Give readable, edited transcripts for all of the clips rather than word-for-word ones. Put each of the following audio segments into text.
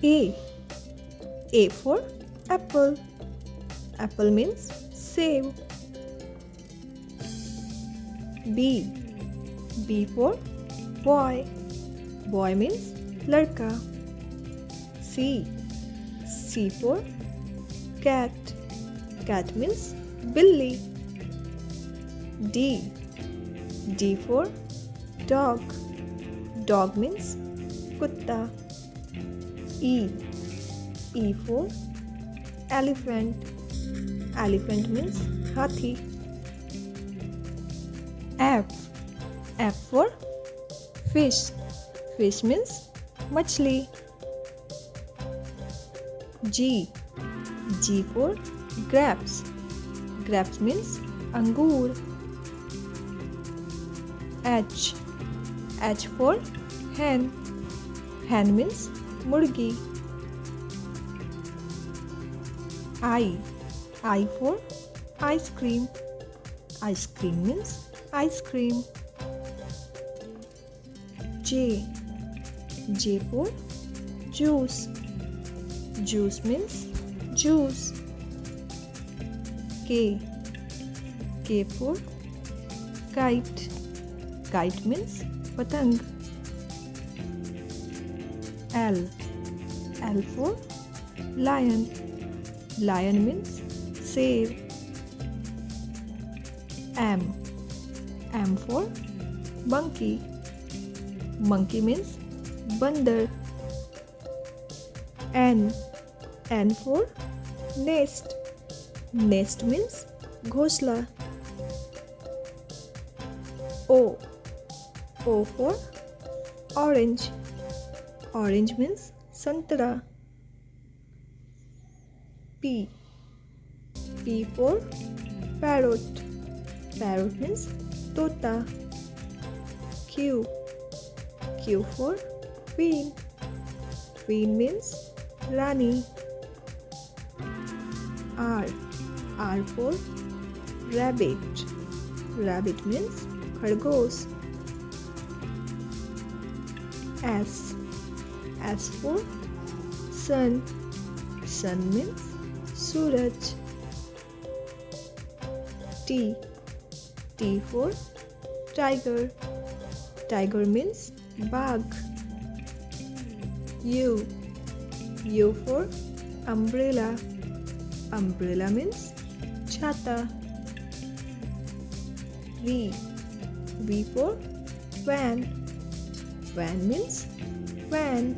A. A for apple. Apple means save. B. B for boy. Boy means ladka. C. C for cat. Cat means billy. D. D for dog. Dog means kutta. E. E for elephant. Elephant means hathi. F. F for fish. Fish means machli. G. G for grapes. Grapes means angur. H. H for hen. Hen means murgi. I. I for ice cream. Ice cream means ice cream. J. J for juice. Juice means juice. K. K for kite. Kite means patang. L. L for lion. Lion means save. M. M for monkey. Monkey means bandar. N. N for nest. Nest means ghosla. O. O for orange. Orange means santara. P. P for parrot. Parrot means tota. Q. Q for queen. Queen means rani. R. R for rabbit. Rabbit means khargosh. S. S for sun. Sun means suraj. T. T for tiger. Tiger means bag. U. U for umbrella. Umbrella means chata. V. V for van. Van means van.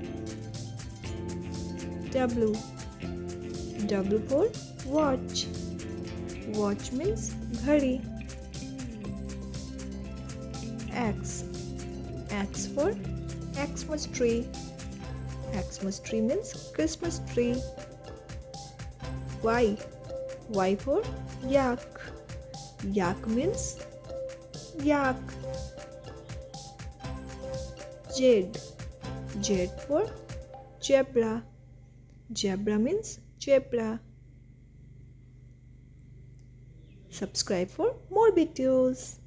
W. W for watch. Watch means ghadi. X. X for Xmas tree. Xmas tree means Christmas tree. Y. Y for yak. Yak means yak. Z. Z for zebra. Zebra means zebra. Subscribe for more videos.